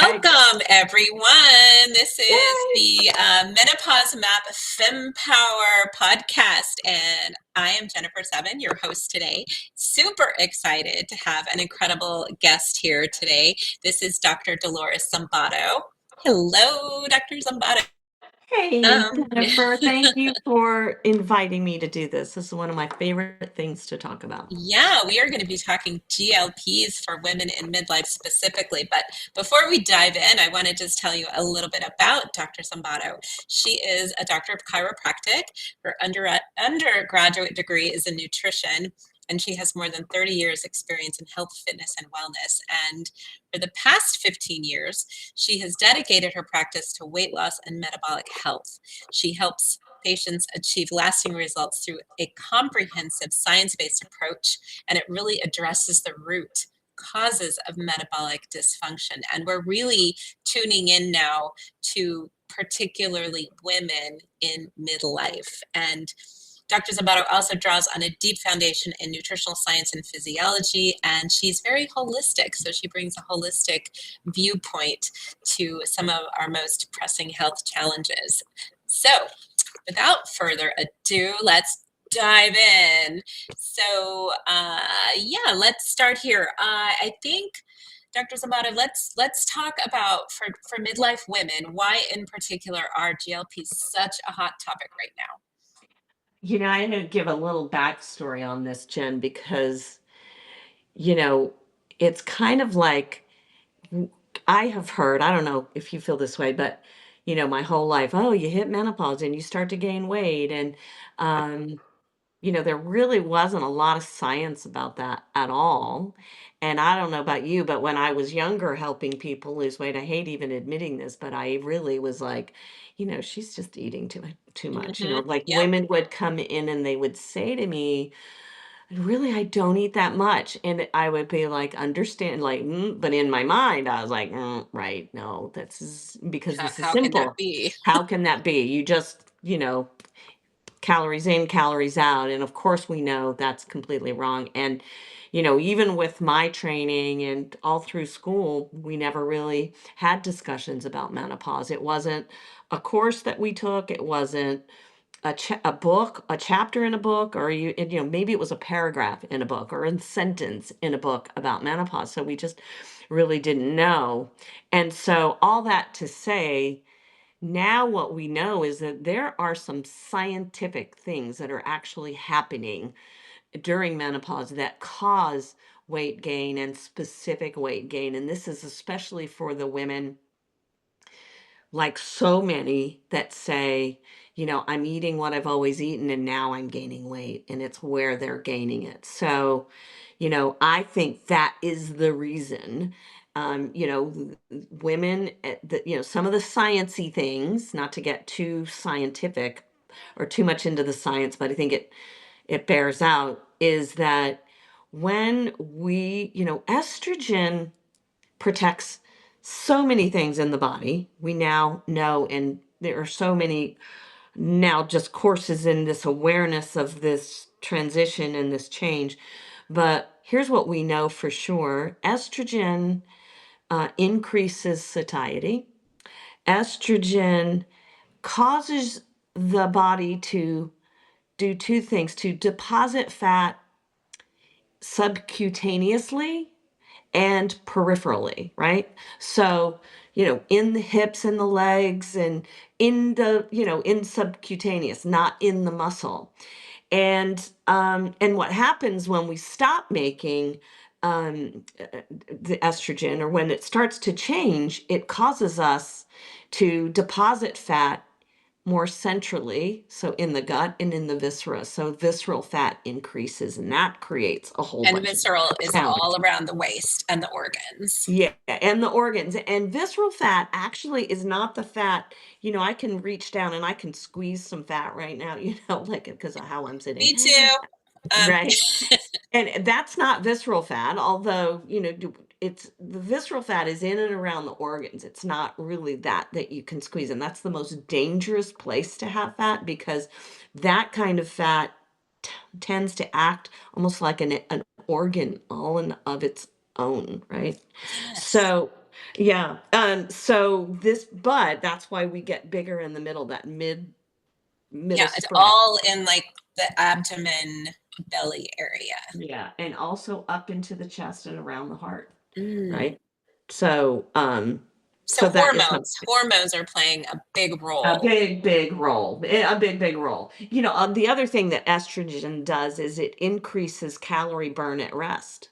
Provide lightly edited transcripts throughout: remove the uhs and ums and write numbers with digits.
Hey, Welcome, everyone. This is yay! the Menopause Map FemPower podcast, and I am Jennifer Seven, your host today. Super excited to have an incredible guest here today. This is Dr. Dolores Zumbato. Hello, Dr. Zumbato. Hey, Um, Jennifer, thank you for inviting me to do this. This is one of my favorite things to talk about. Yeah, we are going to be talking GLPs for women in midlife specifically. But before we dive in, I want to just tell you a little bit about Dr. Sambato. She is a doctor of chiropractic. Her undergraduate degree is in nutrition, and she has more than 30 years experience in health, fitness, and wellness. And for the past 15 years, she has dedicated her practice to weight loss and metabolic health. She helps patients achieve lasting results through a comprehensive science-based approach, and it really addresses the root causes of metabolic dysfunction. And we're really tuning in now to particularly women in midlife. And Dr. Zambato also draws on a deep foundation in nutritional science and physiology, and she's very holistic. So she brings a holistic viewpoint to some of our most pressing health challenges. So, without further ado, let's dive in. So, yeah, let's start here. I think, Dr. Zamata, let's talk about for midlife women. Why, in particular, are GLPs such a hot topic right now? I had to give a little backstory on this, Jen, because, you know, it's kind of like I have heard, I don't know if you feel this way, but, my whole life, oh, you hit menopause and you start to gain weight. And, um, there really wasn't a lot of science about that at all. And I don't know about you, but when I was younger helping people lose weight, I hate even admitting this, but I really was like, she's just eating too much. Like Yep. women would come in and they would say to me, really, I don't eat that much. And I would be like, understand, like, but in my mind, I was like, right, no, because this is How can that simple. be? How can that be? You just, calories in, calories out. And of course, we know that's completely wrong. And, even with my training and all through school, we never really had discussions about menopause. It wasn't a course that we took, it wasn't a book, a chapter in a book, or maybe it was a paragraph in a book or a sentence in a book about menopause. So we just really didn't know. And so all that to say, now what we know is that there are some scientific things that are actually happening during menopause that cause weight gain and specific weight gain. And this is especially for the women, like so many that say, I'm eating what I've always eaten and now I'm gaining weight, and it's where they're gaining it. So, I think that is the reason. Women, some of the sciencey things, not to get too scientific or too much into the science, but I think it bears out, is that when estrogen protects so many things in the body. We now know, and there are so many now just courses in this awareness of this transition and this change. But here's what we know for sure: estrogen increases satiety. Estrogen causes the body to do two things: to deposit fat subcutaneously and peripherally, right? So, in the hips and the legs and in subcutaneous, not in the muscle. And what happens when we stop making the estrogen, or when it starts to change, it causes us to deposit fat more centrally, so in the gut and in the viscera. So visceral fat increases, and that creates a whole And bunch of visceral is all challenges. around the waist and the organs. Yeah, and the organs. And visceral fat actually is not the fat. I can reach down and I can squeeze some fat right now, like because of how I'm sitting. Me too. Um, Right. And that's not visceral fat, although, it's the visceral fat is in and around the organs. It's not really that you can squeeze. And that's the most dangerous place to have fat, because that kind of fat tends to act almost like an organ all in of its own, right? yes. So, Yeah. So this, but that's why we get bigger in the middle, that middle Yeah, it's spread. all in like the abdomen belly area. Yeah. And also up into the chest and around the heart, Mm. right? So, So so that is not hormones are playing a big a role. big, big role, a big, big role. The other thing that estrogen does is it increases calorie burn at rest,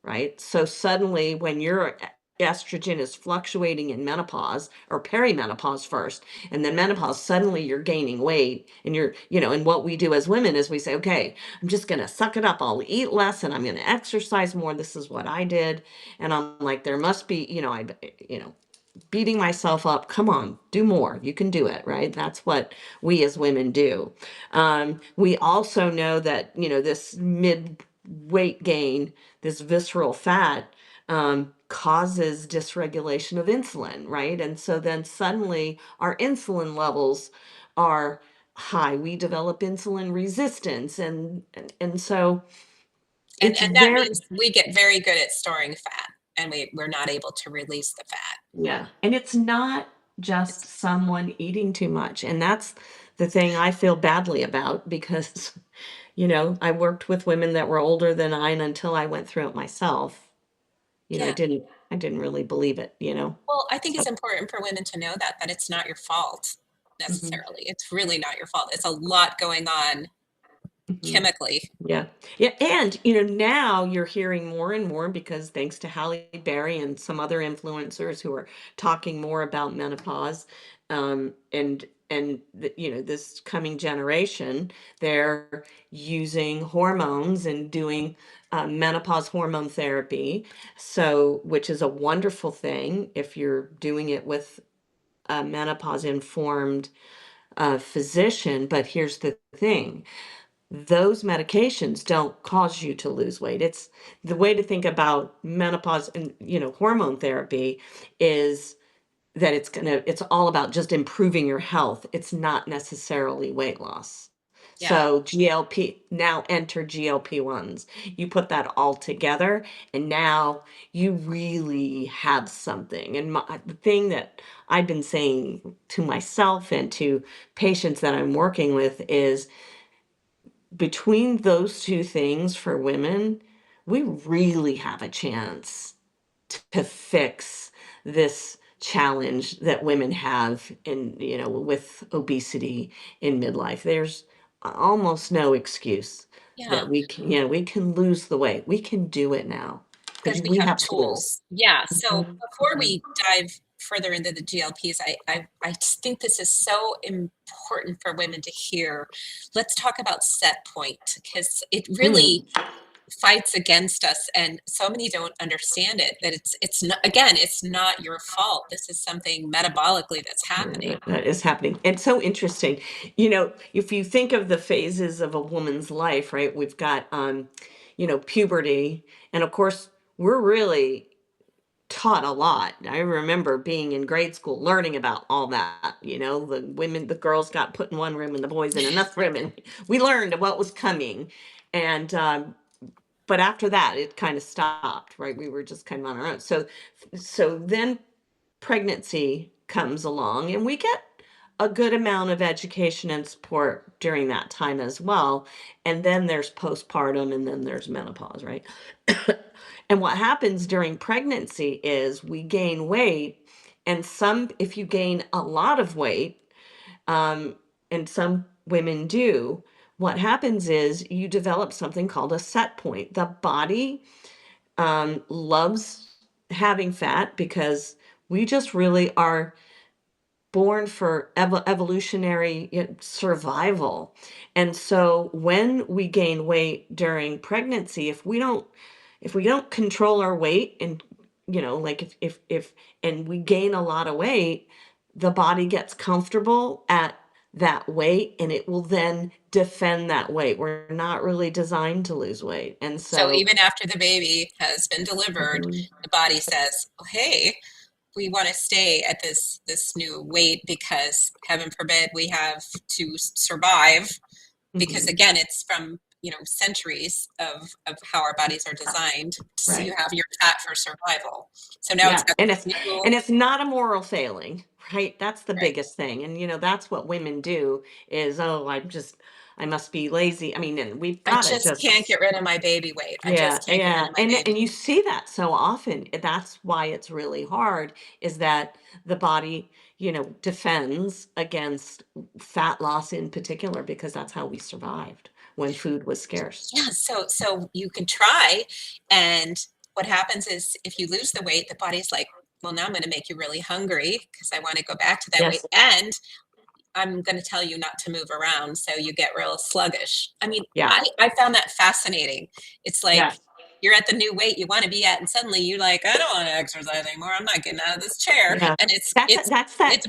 right? So suddenly, when your estrogen is fluctuating in menopause or perimenopause first, and then menopause, suddenly you're gaining weight. And and what we do as women is we say, okay, I'm just going to suck it up. I'll eat less and I'm going to exercise more. This is what I did. And I'm like, there must be, beating myself up. Come on, do more. You can do it, right? That's what we as women do. We also know that, this mid weight gain, this visceral fat, causes dysregulation of insulin, right? And so then suddenly our insulin levels are high. We develop insulin resistance. And so it's And that very, means we get very good at storing fat and we're not able to release the fat. yeah. And it's not just It's, someone eating too much. And that's the thing I feel badly about because, I worked with women that were older than I, and until I went through it myself, I yeah. didn't really believe it. Well, I think So, it's important for women to know that it's not your fault mhm, necessarily. It's really not your fault. It's a lot going on mhm. chemically. Yeah. Yeah. And, now you're hearing more and more because thanks to Halle Berry and some other influencers who are talking more about menopause, this coming generation, they're using hormones and doing menopause hormone therapy. So, which is a wonderful thing if you're doing it with a menopause informed physician. But here's the thing, those medications don't cause you to lose weight. It's the way to think about menopause and hormone therapy is that it's all about just improving your health. It's not necessarily weight loss. Yeah. So GLP, now enter GLP-1s. You put that all together and now you really have something. And the thing that I've been saying to myself and to patients that I'm working with is, between those two things for women, we really have a chance to fix this challenge that women have with obesity in midlife. There's almost no excuse Yeah. that we can lose the weight. We can do it now because Because we we have have tools. tools. Yeah. So Mhm, before mhm, we dive further into the GLPs, I just think this is so important for women to hear. Let's talk about set point because it really mm. fights against us and so many don't understand it, that it's not, again, it's not your fault. This is something metabolically that's Yeah, happening. that is happening. It's so interesting. If you think of the phases of a woman's life, right? We've got, puberty. And of course, we're really taught a lot. I remember being in grade school, learning about all that. The girls got put in one room and the boys in another room. And we learned what was coming. And, but after that, it kind of stopped, right? We were just kind of on our own. So then pregnancy comes along and we get a good amount of education and support during that time as well. And then there's postpartum and then there's menopause, right? And what happens during pregnancy is we gain weight, and if you gain a lot of weight, um, and some women do, what happens is you develop something called a set point. The body loves having fat because we just really are born for evolutionary survival. And so when we gain weight during pregnancy, if we don't control our weight, and like if and we gain a lot of weight, the body gets comfortable at that weight and it will then defend that weight. We're not really designed to lose weight. And So so even after the baby has been delivered, mhm, the body says, oh, hey, we want to stay at this new weight because heaven forbid we have to survive, because mhm, again it's from centuries of how our bodies are designed. So you Right. have your fat for survival. So now it's Yeah, got and this it's new, and it's not a moral failing, right? That's the right. biggest thing. And that's what women do is, oh, I must be lazy. I mean, and we've I got to just can't just get rid of my baby weight. I yeah, just can't get rid yeah. of my And baby you weight. see that so often. That's why it's really hard is that the body, defends against fat loss in particular because that's how we survived when food was scarce. Yeah, so you can try, and what happens is if you lose the weight, the body's like, well, now I'm going to make you really hungry because I want to go back to that weight, Yes. and I'm going to tell you not to move around, so you get real sluggish. I mean, Yeah. I found that fascinating. It's like Yes. you're at the new weight you want to be at, and suddenly you're like, I don't want to exercise anymore. I'm not getting out of this chair, Yeah, and that's that. it's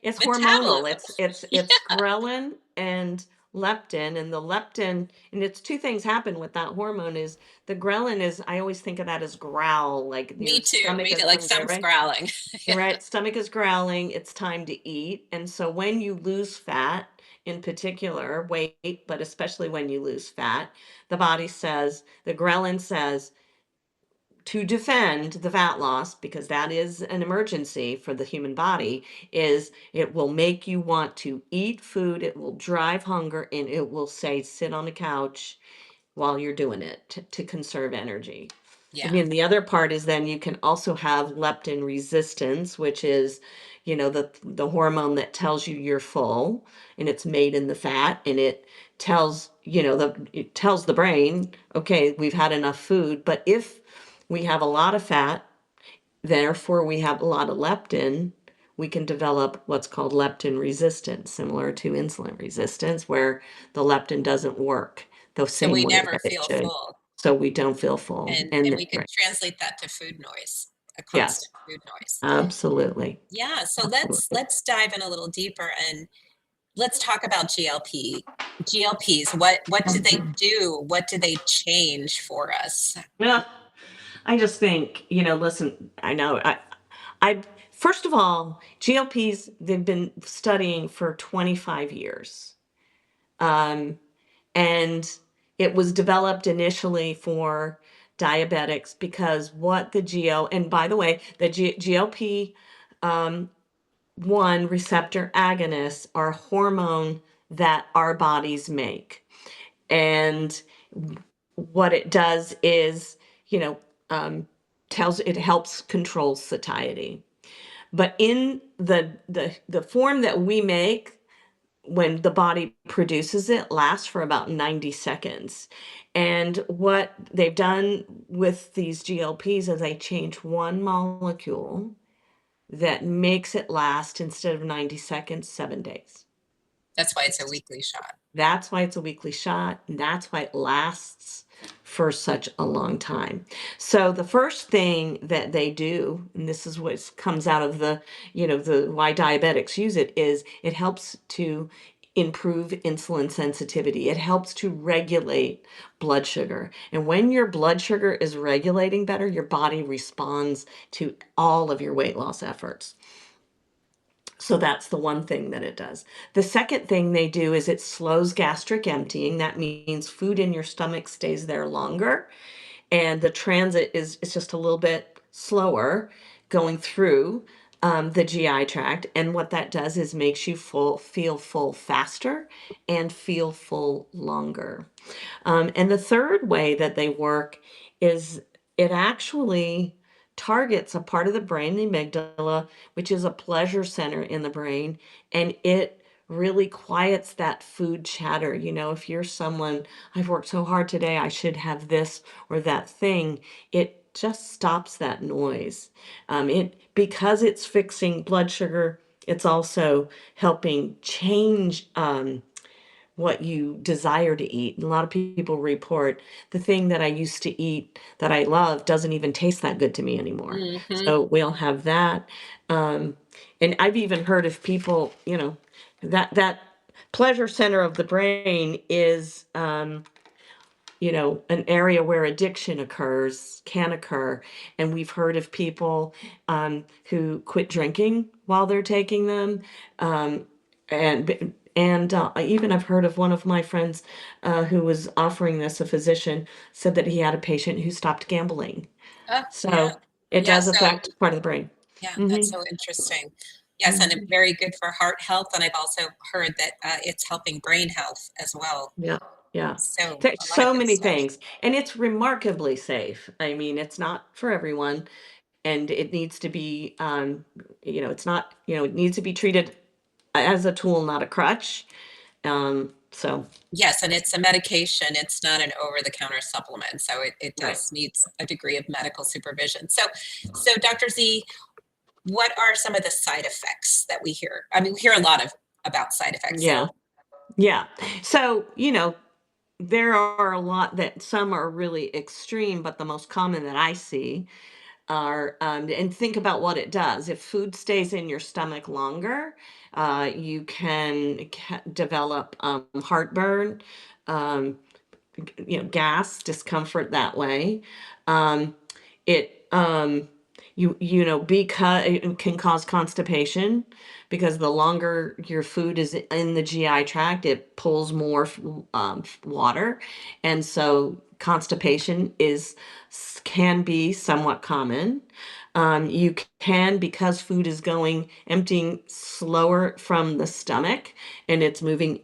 It's hormonal. metabolism. It's ghrelin and leptin, and the leptin, and it's two things happen with that hormone. Is the ghrelin is I always think of that as growl, like your Me too. stomach Me is too. Like hungry, someone's right? growling. You're right. Stomach is growling. It's time to eat, and so when you lose fat, in particular, weight, but especially when you lose fat, the ghrelin says to defend the fat loss, because that is an emergency for the human body, is it will make you want to eat food, it will drive hunger, and it will say sit on the couch while you're doing it to conserve energy. And Yeah. then the other part is then you can also have leptin resistance, which is, the hormone that tells you you're full, and it's made in the fat, and it tells the brain, okay, we've had enough food. But if we have a lot of fat, therefore we have a lot of leptin, we can develop what's called leptin resistance, similar to insulin resistance, where the leptin doesn't work the So same we way never that it feel should. full. So we don't feel full. And And we could right. translate that to food noise, a Yes, constant food noise. absolutely. Yeah, so Absolutely. let's dive in a little deeper and let's talk about GLPs. What do they do? What do they change for us? Yeah. I just think, listen, I know I first of all, GLPs, they've been studying for 25 years. Um, and it was developed initially for diabetics because what the GL, and by the way, the GLP um, 1 receptor agonists are hormone that our bodies make. And what it does is, you know, um, it helps control satiety. But in the form that we make, when the body produces it, lasts for about 90 seconds. And what they've done with these GLPs is they change one molecule that makes it last, instead of 90 seconds, 7 days. That's why it's a weekly shot. That's why it's a weekly shot, and that's why it lasts for such a long time. So the first thing that they do, and this is what comes out of the why diabetics use it, is it helps to improve insulin sensitivity. It helps to regulate blood sugar. And when your blood sugar is regulating better, your body responds to all of your weight loss efforts. So that's the one thing that it does. The second thing they do is it slows gastric emptying. That means food in your stomach stays there longer, and the transit is just a little bit slower going through the GI tract. And what that does is makes you feel full faster and feel full longer. And the third way that they work is it actually targets a part of the brain, the amygdala, which is a pleasure center in the brain, and it really quiets that food chatter. If you're someone, I've worked so hard today, I should have this or that thing, it just stops that noise. Because it's fixing blood sugar, it's also helping change what you desire to eat. And a lot of people report the thing that I used to eat that I love doesn't even taste that good to me anymore. Hmm. So we'll have that. Um, and I've even heard of people, that pleasure center of the brain is, an area where addiction can occur. And we've heard of people who quit drinking while they're taking them. Um, and And even I've heard of one of my friends who was offering this, a physician, said that he had a patient who stopped gambling. Oh, yeah. So it Yeah. does So, affect part of the brain. yeah, that's Hmm. so interesting. Yes, and Hmm. very good for heart health. And I've also heard that it's helping brain health as well. Yeah, yeah. So, There's a lot of so good many stuff. things, and it's remarkably safe. I mean, it's not for everyone, and it needs to be, it's not, it needs to be treated as a tool, not a crutch. So, Yes, and it's a medication. It's not an over-the-counter supplement, so it right. does need a degree of medical supervision. So Dr. Z, what are some of the side effects that we hear? I mean, we hear a lot of about side effects. Yeah, So, yeah. So, there are a lot that some are really extreme, but the most common that I see are, and think about what it does. If food stays in your stomach longer, you can develop heartburn, um, gas, discomfort that way. Um, it you know because it can cause constipation, because the longer your food is in the GI tract, it pulls more water, and so constipation is can be somewhat common. You can, because food is going emptying slower from the stomach and it's moving.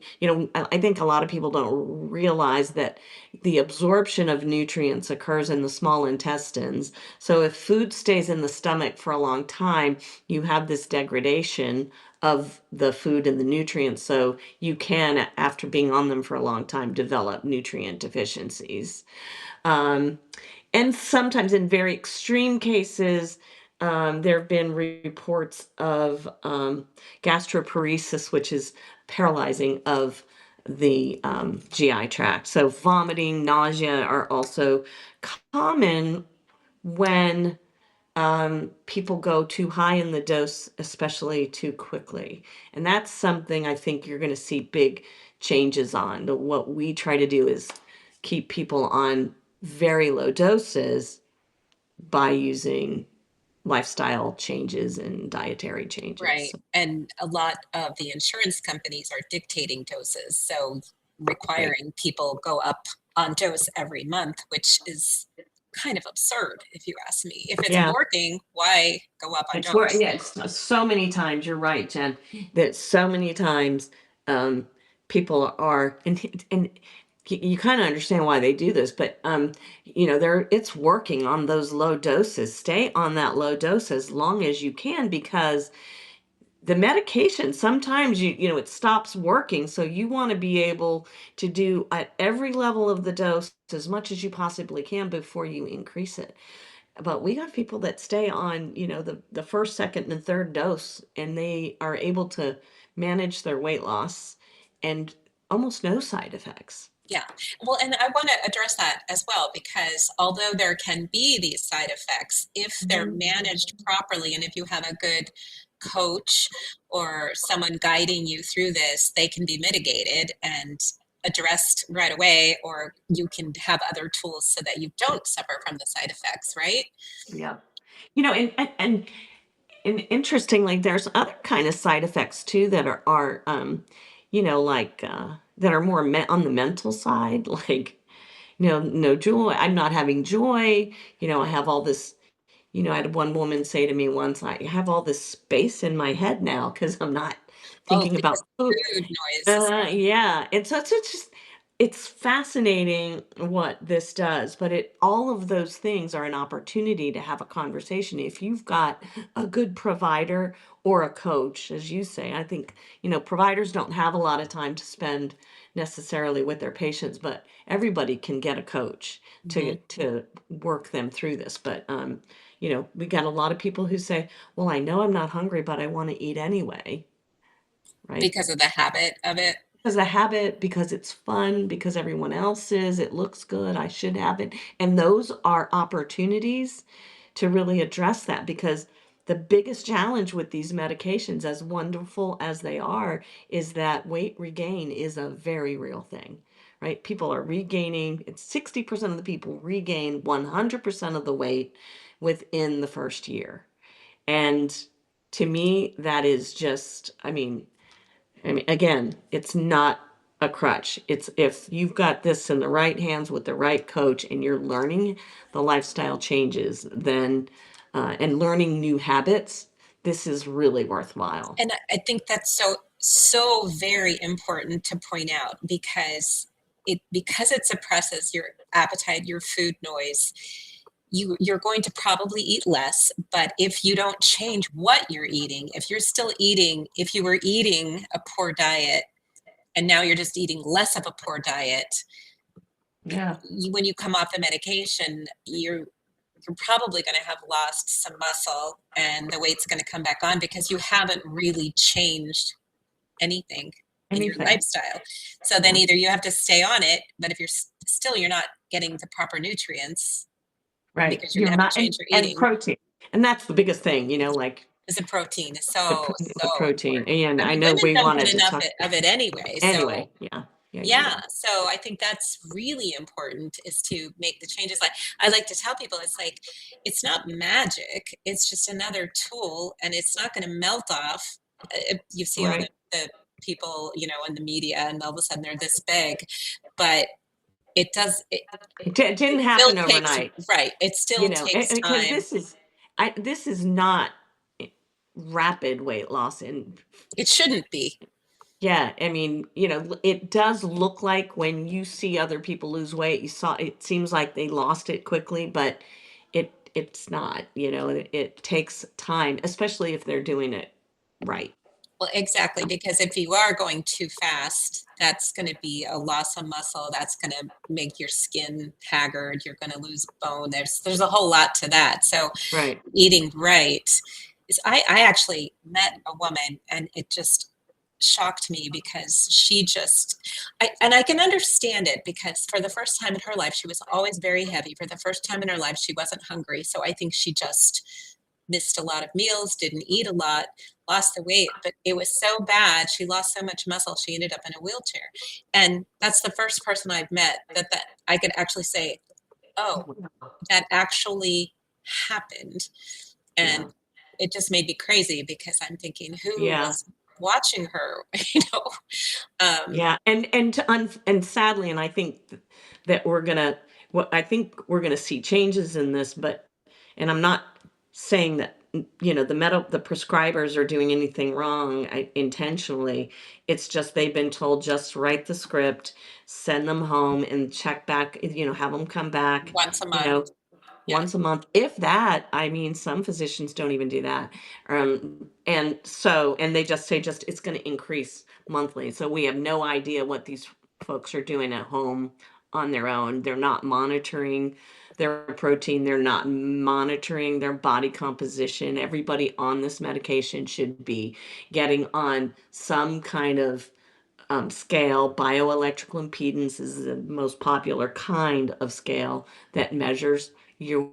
I think a lot of people don't realize that the absorption of nutrients occurs in the small intestines. So if food stays in the stomach for a long time, you have this degradation of the food and the nutrients. So you can, after being on them for a long time, develop nutrient deficiencies. Um, and sometimes, in very extreme cases, there have been reports of gastroparesis, which is paralyzing of the GI tract. So, vomiting, nausea are also common when people go too high in the dose, especially too quickly. And that's something I think you're going to see big changes on. What we try to do is keep people on very low doses by using lifestyle changes and dietary changes. right. And a lot of the insurance companies are dictating doses, so Right. requiring people go up on dose every month, which is kind of absurd, if you ask me. If it's Yeah. working, why go up on It's where, dose? yeah, it's so many times, you're right, Jen, that so many times um, people are, and you kind of understand why they do this, but it's working on those low doses. Stay on that low dose as long as you can, because the medication sometimes it stops working, so you want to be able to do at every level of the dose as much as you possibly can before you increase it. But we got people that stay on, the first, second, and third dose, and they are able to manage their weight loss and almost no side effects. Yeah. Well, and I want to address that as well, because although there can be these side effects, if they're Mhm. managed properly and if you have a good coach or someone guiding you through this, they can be mitigated and addressed right away, or you can have other tools so that you don't suffer from the side effects, right? Yeah. And interestingly, there's other kind of side effects too that are like that are more on the mental side, like no joy. I'm not having joy. I have all this. I had one woman say to me once, I have all this space in my head now because I'm not Oh, thinking because about food. food noise. Yeah, and so it's just it's fascinating what this does, but all of those things are an opportunity to have a conversation. If you've got a good provider or a coach, as you say, I think providers don't have a lot of time to spend necessarily with their patients, but everybody can get a coach to Mhm. work them through this. But we got a lot of people who say, "Well, I know I'm not hungry, but I want to eat anyway." Right? Because of the habit of it. Because a habit, because it's fun, because everyone else is, it looks good, I should have it. And those are opportunities to really address that, because the biggest challenge with these medications, as wonderful as they are, is that weight regain is a very real thing, right? People are regaining, it's 60% of the people regain 100% of the weight within the first year. And to me, that is just, I mean, I mean, again, it's not a crutch. It's if you've got this in the right hands with the right coach and you're learning the lifestyle changes, then and learning new habits, this is really worthwhile. And I think that's so very important to point out because it suppresses your appetite, your food noise. You're going to probably eat less, but if you don't change what you're eating, if you were eating a poor diet and now you're just eating less of a poor diet, Yeah. when you come off the medication, you're probably going to have lost some muscle and the weight's going to come back on because you haven't really changed anything in your Anything. lifestyle. So then Yeah. either you have to stay on it, but if you're not getting the proper nutrients Right. because you You're haven't not, changed your and eating, protein. And that's the biggest thing, like is the protein is the, so the protein. important. And I I mean, know women we don't wanted get to enough talk of it anyway. So anyway. Yeah. Yeah. Yeah. yeah, Yeah. so I think that's really important is to make the changes. Like I like to tell people, it's like it's not magic. It's just another tool, and it's not going to melt off. You see all Right. the people, in the media, and all of a sudden they're this big, but it does. It didn't It still happen takes overnight, right. It still takes because time. this is not rapid weight loss. And It shouldn't be. yeah, I mean, it does look like when you see other people lose weight, it seems like they lost it quickly, but it's not, it takes time, especially if they're doing it right. Well, exactly, because if you are going too fast, that's going to be a loss of muscle. That's going to make your skin haggard. You're going to lose bone. There's a whole lot to that. So Right. eating right is I actually met a woman and it just shocked me because and I can understand it because for the first time in her life she was always very heavy. For the first time in her life she wasn't hungry. So I think she just missed a lot of meals, didn't eat a lot, lost the weight, but it was so bad. She lost so much muscle, she ended up in a wheelchair. And that's the first person I've met that I could actually say, oh, that actually happened. And Yeah. it just made me crazy because I'm thinking, who Yeah. was watching her? you know, um, Yeah, and sadly, and I think that I think we're gonna see changes in this, but and I'm not saying that the prescribers are doing anything wrong intentionally. It's just they've been told just write the script, send them home, and check back. Have them come back. once a You month. know, Yeah. once a month, if that. I mean, some physicians don't even do that. And they just say just it's going to increase monthly. So we have no idea what these folks are doing at home on their own. They're not monitoring their protein, they're not monitoring their body composition. Everybody on this medication should be getting on some kind of scale. Bioelectrical impedance is the most popular kind of scale that measures your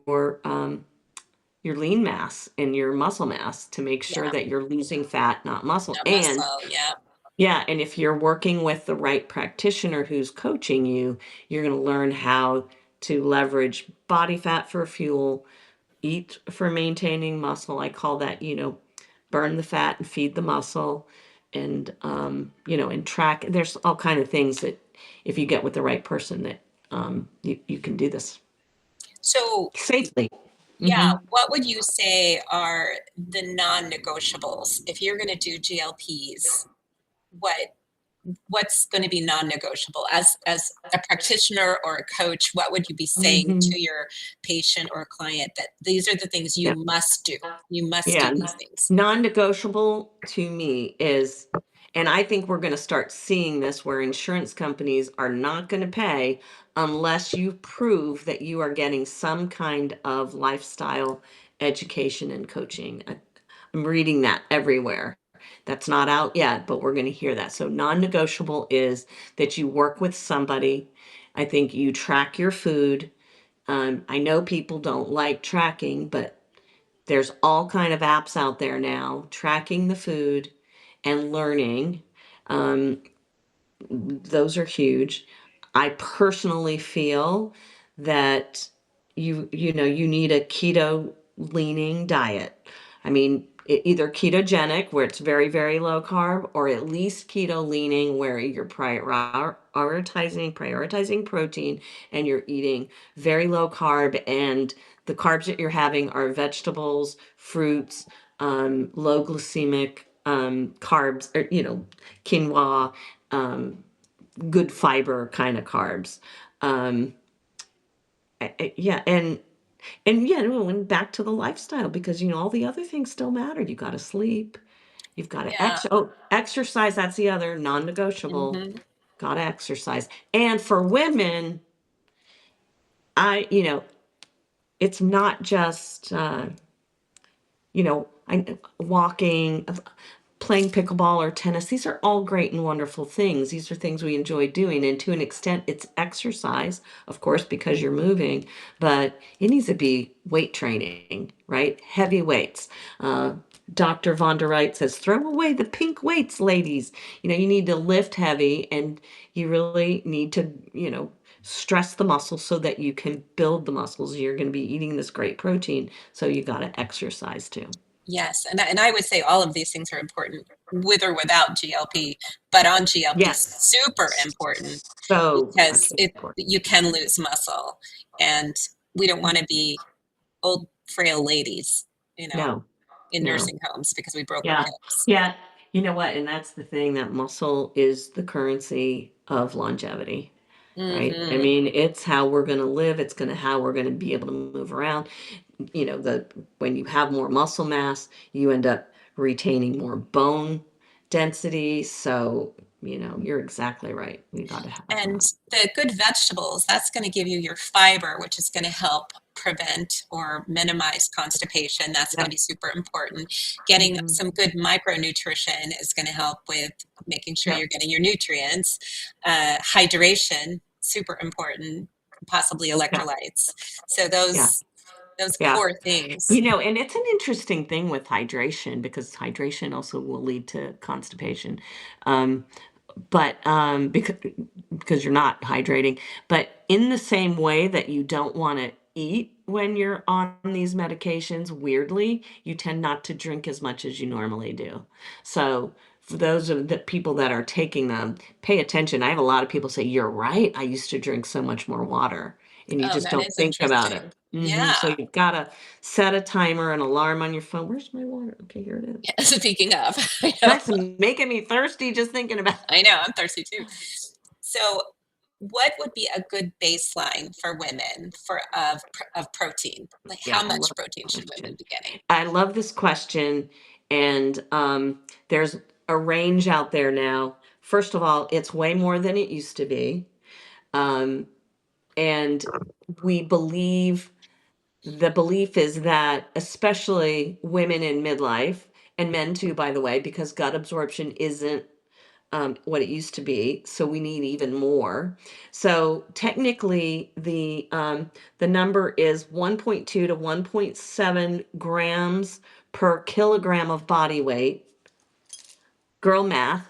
lean mass and your muscle mass to make sure Yeah. that you're losing fat, not muscle. Not And muscle. Yeah. yeah, and if you're working with the right practitioner who's coaching you, you're going to learn how to leverage body fat for fuel, eat for maintaining muscle. I call that, burn the fat and feed the muscle. And and track. There's all kind of things that if you get with the right person that you can do this So safely. yeah, Hmm. what would you say are the non-negotiables? If you're going to do GLPs, what what's going to be non-negotiable as a practitioner or a coach? What would you be saying Hmm. to your patient or client that these are the things you Yeah. must do? You must Yeah. do these things. Non-negotiable to me is, and I think we're going to start seeing this where insurance companies are not going to pay unless you prove that you are getting some kind of lifestyle education and coaching. I'm reading that everywhere. That's not out yet, but we're going to hear that. So, non negotiable is that you work with somebody. I think you track your food. I know people don't like tracking, but there's all kind of apps out there now tracking the food and learning. Um, those are huge. I personally feel that you need a keto leaning diet. I mean, either ketogenic, where it's very, very low carb, or at least keto leaning, where you're prioritizing protein, and you're eating very low carb, and the carbs that you're having are vegetables, fruits, low glycemic carbs, or, quinoa, um, good fiber kind of carbs. Um, yeah, and yeah, no, and back to the lifestyle, because all the other things still matter. You got to sleep. You've got to Yeah. exercise. That's the other non-negotiable. Hmm. Got to exercise. And for women, it's not just walking, playing pickleball or tennis. These are all great and wonderful things. These are things we enjoy doing. And to an extent, it's exercise, of course, because you're moving, but it needs to be weight training, right? Heavy weights. Dr. Von der Wright says, throw away the pink weights, ladies. You need to lift heavy, and you really need to, stress the muscles so that you can build the muscles. You're going to be eating this great protein, so you got to exercise too. Yes, and I would say all of these things are important with or without GLP, but on GLP, Yes. super important So much because more it important. you can lose muscle, and we don't want to be old frail ladies, you know, No, in no. nursing homes because we broke our Yeah. hips. Yeah. You know what? And that's the thing, that muscle is the currency of longevity, right? I Hmm. mean, it's how we're going to live. It's going to how we're going to be able to move around. When you have more muscle mass, you end up retaining more bone density. So, you're exactly right. We got to have And that. the good vegetables, that's going to give you your fiber, which is going to help prevent or minimize constipation. That's going to be Yep. super important. Getting Hmm. some good micronutrition is going to help with making sure you're Yep. getting your nutrients. Hydration, super important, possibly Yeah. electrolytes. So Yeah. those Yeah. core things. And it's an interesting thing with hydration, because hydration also will lead to constipation. Um, but because you're not hydrating, but in the same way that you don't want to eat when you're on these medications, weirdly, you tend not to drink as much as you normally do. So for those of the people that are taking them, pay attention. I have a lot of people say, "You're right. I used to drink so much more water," and you Oh, just that don't is think about it. interesting. Yeah. So you've got to set a timer, an alarm on your phone. Where's my water? Okay, here it is. Speaking of, I know, That's making me thirsty just thinking about I know, I'm thirsty too. So, what would be a good baseline for women of protein? Like, Yeah, how I much love protein this should women question. be getting? I love this question. And there's a range out there now. First of all, it's way more than it used to be. Um, and we believe the belief is that, especially women in midlife, and men too, by the way, because gut absorption isn't what it used to be, so we need even more. So technically, the number is 1.2 to 1.7 grams per kilogram of body weight. Girl math.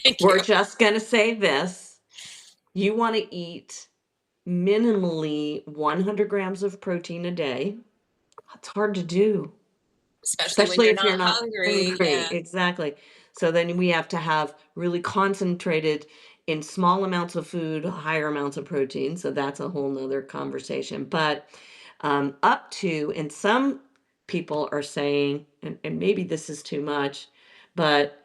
Thank you. We're just gonna say this: you want to eat minimally 100 grams of protein a day. It's hard to do, Especially when especially you're if you're not not hungry. hungry. Yeah. Exactly. So then we have to have really concentrated in small amounts of food, higher amounts of protein. So that's a whole nother conversation. But up to, and some people are saying, and maybe this is too much, but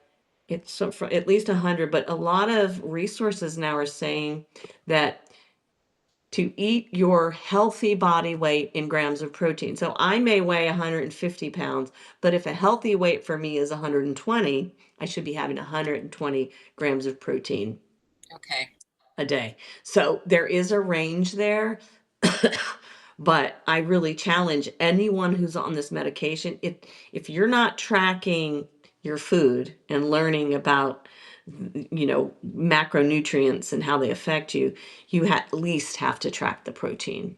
it's so for at least 100. But a lot of resources now are saying that to eat your healthy body weight in grams of protein. So I may weigh 150 pounds, but if a healthy weight for me is 120, I should be having 120 grams of protein Okay. a day. So there is a range there. But I really challenge anyone who's on this medication, if you're not tracking your food and learning about macronutrients and how they affect you, you at least have to track the protein.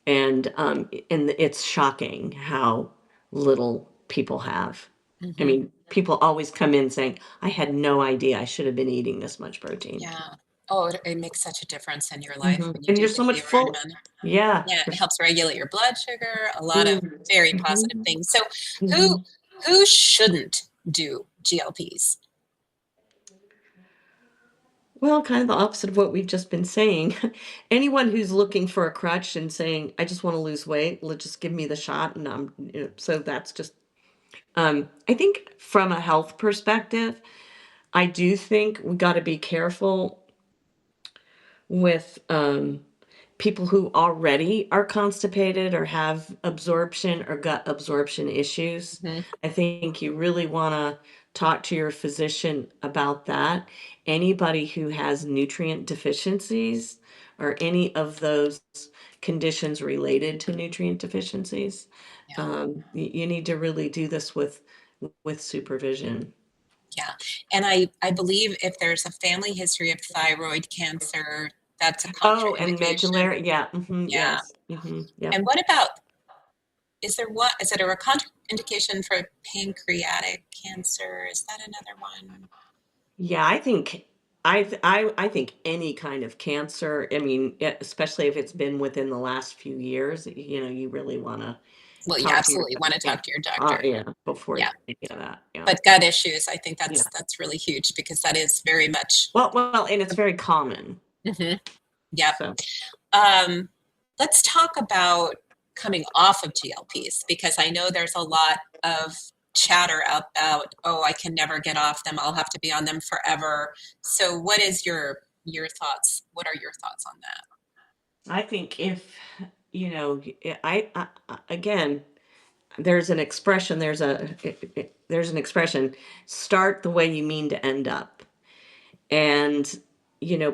And it's shocking how little people have. I Hmm. mean, people always come in saying, I had no idea I should have been eating this much protein. Yeah. Oh, it makes such a difference in your life when you And do you're so get the much full. environment. Yeah. Yeah, it helps regulate your blood sugar, a lot of Mhm. very positive Mhm. things. So, who Mhm. Who shouldn't do GLPs? Well, kind of the opposite of what we've just been saying. Anyone who's looking for a crutch and saying, I just want to lose weight, just give me the shot. And so that's just, I think from a health perspective, I do think we got to be careful with people who already are constipated or have absorption or gut absorption issues. Mhm. I think you really want to talk to your physician about that. Anybody who has nutrient deficiencies or any of those conditions related to nutrient deficiencies, Yeah. you need to really do this with supervision. Yeah. And I believe if there's a family history of thyroid cancer, that's a Oh, and contraindication. medullary, yeah, Yeah. yes, yep. And what about, is it a contraindication for pancreatic cancer? Is that another one? Yeah, I think any kind of cancer, I mean, especially if it's been within the last few years, you really want to Well, you talk to your absolutely want to yeah, talk to your doctor. yeah, before Yeah. you get that. Yeah. But gut issues, I think Yeah. that's really huge because that is very much. Well, and it's very common. Mhm. Yep. So, Um, let's talk about coming off of GLPs because I know there's a lot of chatter about, oh, I can never get off them. I'll have to be on them forever. So, what is your thoughts? What are your thoughts on that? I think if, again, there's an expression, start the way you mean to end up. And,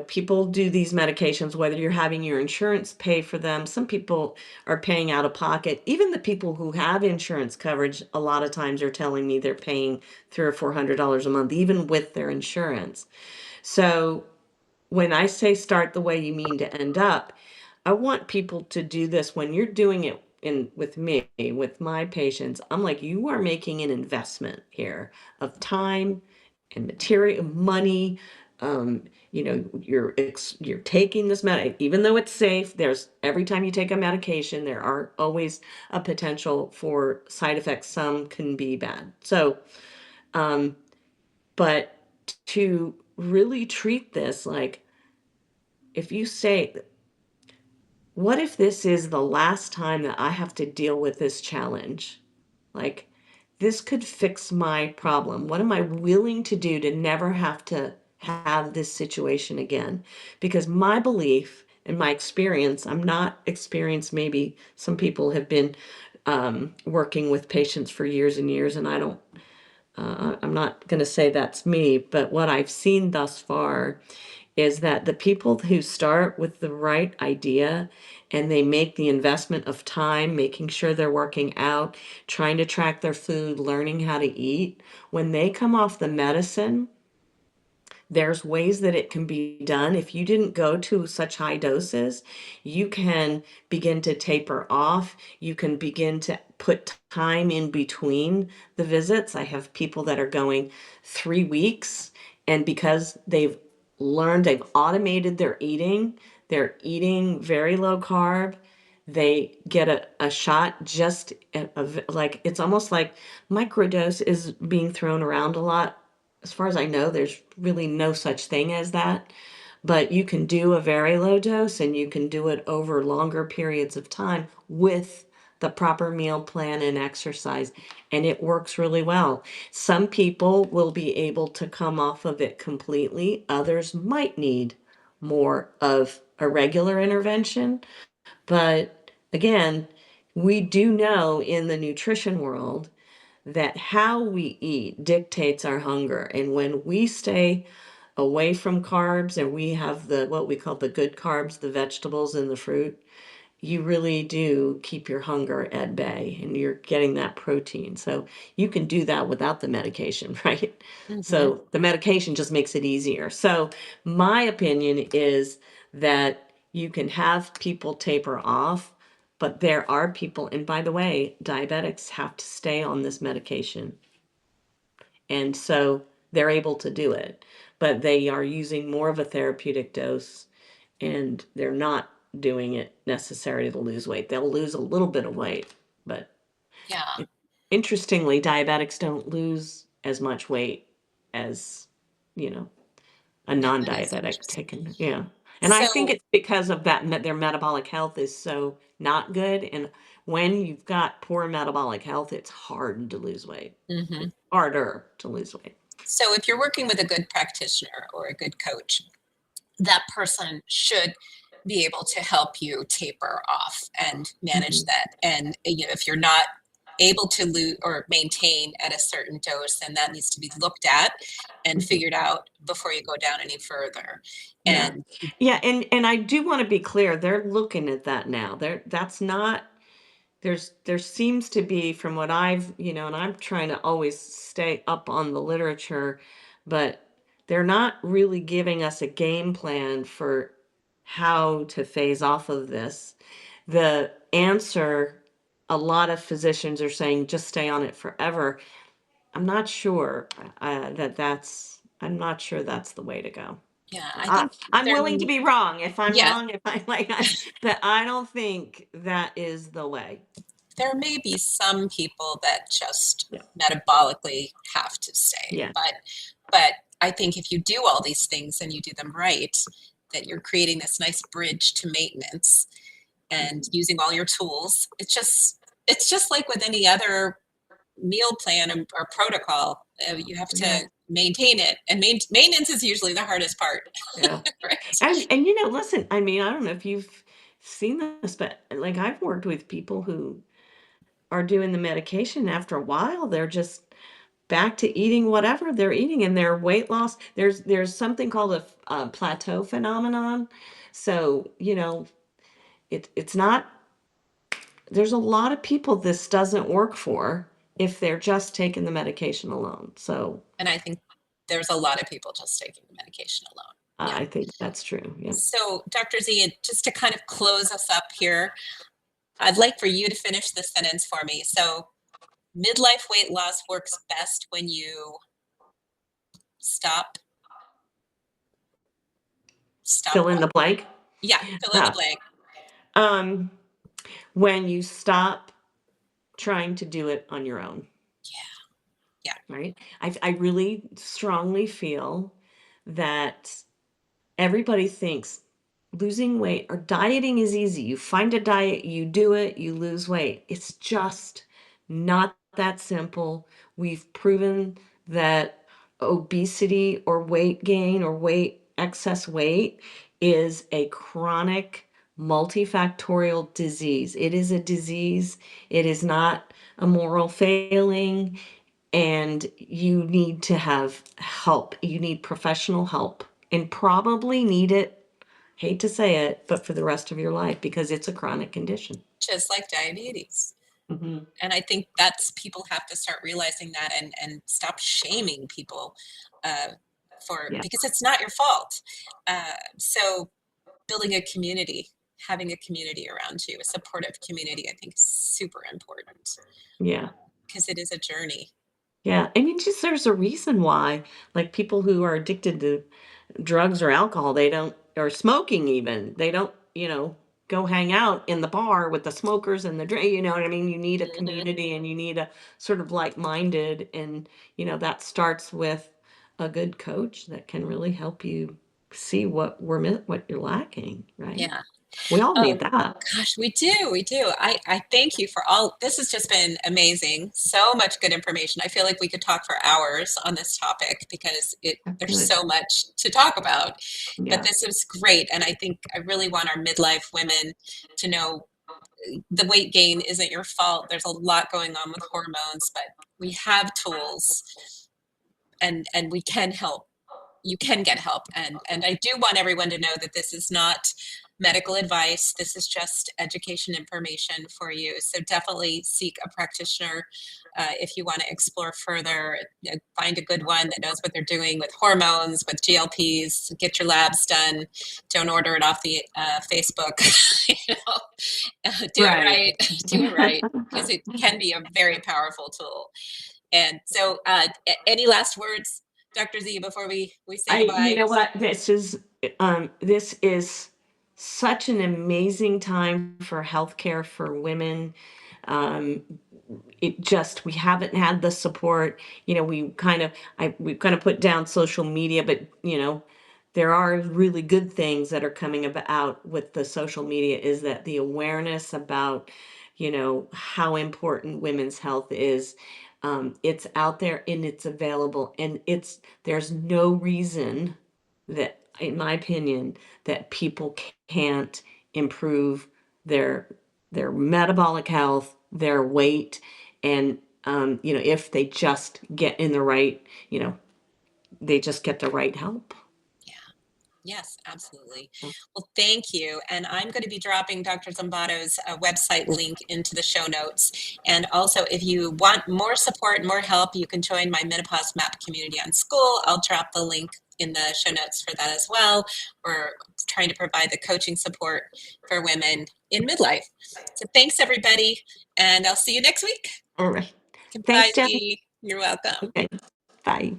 people do these medications, whether you're having your insurance pay for them. Some people are paying out of pocket. Even the people who have insurance coverage, a lot of times are telling me they're paying $300 or $400 a month, even with their insurance. So when I say start the way you mean to end up, I want people to do this when you're doing it with me, with my patients. I'm like, you are making an investment here of time and material, money. You're taking this even though it's safe. There's every time you take a medication, there are always a potential for side effects. Some can be bad. So, um, but to really treat this like if you say, what if this is the last time that I have to deal with this challenge? Like, this could fix my problem. What am I willing to do to never have to have this situation again? Because my belief and my experience, I'm not experienced, maybe some people have been working with patients for years and years, and I'm not going to say that's me, but what I've seen thus far is that the people who start with the right idea and they make the investment of time, making sure they're working out, trying to track their food, learning how to eat, when they come off the medicine, there's ways that it can be done. If you didn't go to such high doses, you can begin to taper off. You can begin to put time in between the visits. I have people that are going 3 weeks, and because they've automated their eating, they're eating very low carb. They get a shot just like it's almost like microdose is being thrown around a lot. As far as I know, there's really no such thing as that. But you can do a very low dose and you can do it over longer periods of time with the proper meal plan and exercise. And it works really well. Some people will be able to come off of it completely, others might need more of a regular intervention. But again, we do know in the nutrition world that how we eat dictates our hunger. And when we stay away from carbs and we have the what we call the good carbs, the vegetables and the fruit, you really do keep your hunger at bay and you're getting that protein. So you can do that without the medication, right? Hmm. So the medication just makes it easier. So my opinion is that you can have people taper off, but there are people, and by the way, diabetics have to stay on this medication. And so they're able to do it, but they are using more of a therapeutic dose and they're not doing it necessarily to lose weight. They'll lose a little bit of weight, but Yeah. interestingly, diabetics don't lose as much weight as, you know, a Yeah, that is non-diabetic interesting. taken. Yeah. And I think So, it's because of that, their metabolic health is so not good. And when you've got poor metabolic health, it's hard to lose weight. mhm. It's harder to lose weight. So if you're working with a good practitioner or a good coach, that person should be able to help you taper off and manage Hmm. that. And if you're not able to lose or maintain at a certain dose, then that needs to be looked at and Hmm. figured out before you go down any further. Yeah. And Yeah. And I do want to be clear, they're looking at that now. That's not, there seems to be, from what I've, and I'm trying to always stay up on the literature, but they're not really giving us a game plan for how to phase off of this. The answer, a lot of physicians are saying just stay on it forever. I'm not sure I'm not sure that's the way to go. yeah, I think I'm there, willing to be wrong. If I'm yeah, wrong, if I like, but I don't think that is the way. there may be some people that just Yeah. metabolically have to stay, Yeah. but I think if you do all these things and you do them right, that you're creating this nice bridge to maintenance and Mhm. using all your tools. It's just like with any other meal plan or protocol. You have Yeah. to maintain it, and maintenance is usually the hardest part, Yeah. right? And listen, I mean, I don't know if you've seen this, but like I've worked with people who are doing the medication after a while, they're just back to eating whatever they're eating and their weight loss. There's something called a plateau phenomenon. So, it's not, there's a lot of people this doesn't work for if they're just taking the medication alone. So And I think there's a lot of people just taking the medication alone. Yeah. I think that's true. Yeah. So, Dr. Z, just to kind of close us up here, I'd like for you to finish the sentence for me. So, midlife weight loss works best when you stop, stop Fill in what? the blank. Yeah, fill in the Uh, blank. um, when you stop trying to do it on your own, Yeah, right? I really strongly feel that everybody thinks losing weight or dieting is easy. You find a diet, you do it, you lose weight. It's just not that simple. We've proven that obesity or weight gain or excess weight is a chronic multifactorial disease. It is a disease. It is not a moral failing, and you need to have help. You need professional help and probably need it, hate to say it, but for the rest of your life because it's a chronic condition. just like diabetes. Hmm. And I think that's people have to start realizing that and stop shaming people uh, for Yeah. because it's not your fault. So building a community, having a community around you, a supportive community, I think is super important Yeah. because it is a journey. Yeah. I mean, just there's a reason why, like people who are addicted to drugs or alcohol, they don't, or smoking even, they don't, go hang out in the bar with the smokers and the drink, you know what I mean? You need a Hmm. community and you need a sort of like-minded, and, that starts with a good coach that can really help you see what you're lacking, right? Yeah. We all Oh need that. gosh, we do. We do. I thank you for all. This has just been amazing. So much good information. I feel like we could talk for hours on this topic because there's Good. so much to talk about. But Yeah. this is great. And I think I really want our midlife women to know the weight gain isn't your fault. There's a lot going on with hormones, but we have tools and we can help. You can get help. And I do want everyone to know that this is not medical advice. This is just education information for you. So definitely seek a practitioner if you want to explore further. Find a good one that knows what they're doing with hormones, with GLPs. Get your labs done. Don't order it off the Facebook. you do it Right. right. Do it right because it can be a very powerful tool. And so, any last words, Dr. Z, before we say You goodbye? know what? This is such an amazing time for healthcare for women. Um, it just, we haven't had the support. We've kind of put down social media, but there are really good things that are coming about with the social media, is that the awareness about, how important women's health is. It's out there and it's available, and there's no reason that, in my opinion, that people can't improve their metabolic health, their weight, and if they just get in the right, they just get the right help. Yeah. Yes, absolutely. Well, thank you. And I'm going to be dropping Dr. Zambato's website link into the show notes. And also, if you want more support, more help, you can join my Menopause Map community on School. I'll drop the link in the show notes for that as well. We're trying to provide the coaching support for women in midlife. So thanks, everybody. And I'll see you next week. All right. Bye, Thanks, Jen. Lee. You're welcome. Okay. Bye.